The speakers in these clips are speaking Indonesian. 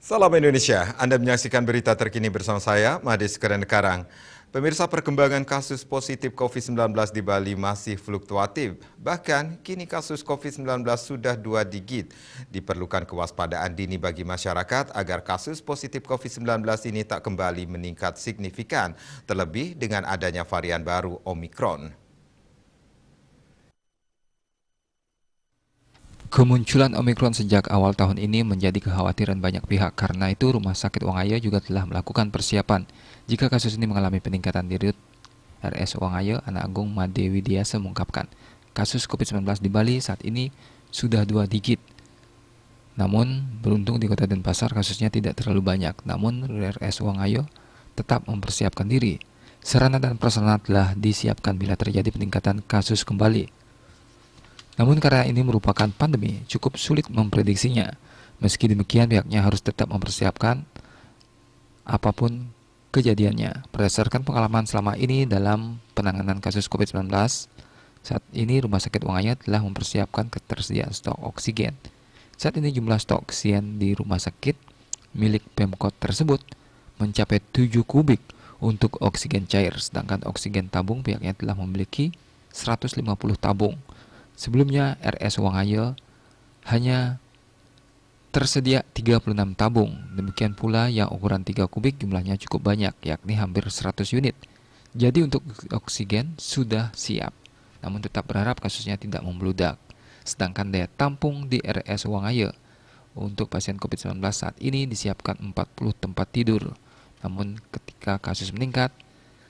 Salam Indonesia, Anda menyaksikan berita terkini bersama saya, Madis Kerendekarang. Pemirsa, perkembangan kasus positif COVID-19 di Bali masih fluktuatif. Bahkan, kini kasus COVID-19 sudah 2 digit. Diperlukan kewaspadaan dini bagi masyarakat agar kasus positif COVID-19 ini tak kembali meningkat signifikan, terlebih dengan adanya varian baru Omikron. Kemunculan Omikron sejak awal tahun ini menjadi kekhawatiran banyak pihak. Karena itu, Rumah Sakit Wangaya juga telah melakukan persiapan jika kasus ini mengalami peningkatan. Dirut RS Wangaya, Anak Agung Made Widiasa mengungkapkan, kasus COVID-19 di Bali saat ini sudah 2 digit. Namun, beruntung di Kota Denpasar kasusnya tidak terlalu banyak. Namun, RS Wangaya tetap mempersiapkan diri. Sarana dan prasarana telah disiapkan bila terjadi peningkatan kasus kembali. Namun karena ini merupakan pandemi, cukup sulit memprediksinya. Meski demikian, pihaknya harus tetap mempersiapkan apapun kejadiannya. Berdasarkan pengalaman selama ini dalam penanganan kasus COVID-19, saat ini Rumah Sakit Wangaya telah mempersiapkan ketersediaan stok oksigen. Saat ini jumlah stok oksigen di rumah sakit milik Pemkot tersebut mencapai 7 kubik untuk oksigen cair, sedangkan oksigen tabung pihaknya telah memiliki 150 tabung. Sebelumnya, RS Wangaya hanya tersedia 36 tabung. Demikian pula yang ukuran 3 kubik jumlahnya cukup banyak, yakni hampir 100 unit. Jadi untuk oksigen sudah siap, namun tetap berharap kasusnya tidak membludak. Sedangkan daya tampung di RS Wangaya untuk pasien COVID-19 saat ini disiapkan 40 tempat tidur. Namun ketika kasus meningkat,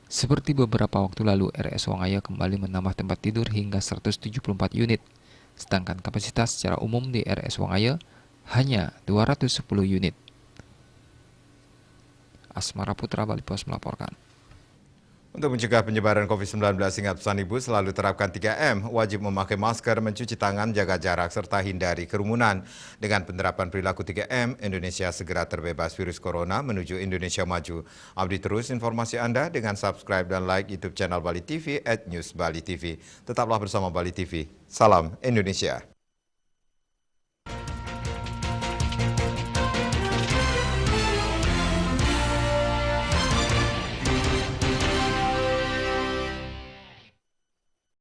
seperti beberapa waktu lalu, RS Wangaya kembali menambah tempat tidur hingga 174 unit. Sedangkan kapasitas secara umum di RS Wangaya hanya 210 unit. Asmara Putra, Bali Pos melaporkan. Untuk mencegah penyebaran COVID-19, ingat pesan Ibu selalu terapkan 3M, wajib memakai masker, mencuci tangan, jaga jarak, serta hindari kerumunan. Dengan penerapan perilaku 3M, Indonesia segera terbebas virus corona menuju Indonesia maju. Update terus informasi Anda dengan subscribe dan like YouTube channel Bali TV @newsbalitv. Tetaplah bersama Bali TV. Salam Indonesia.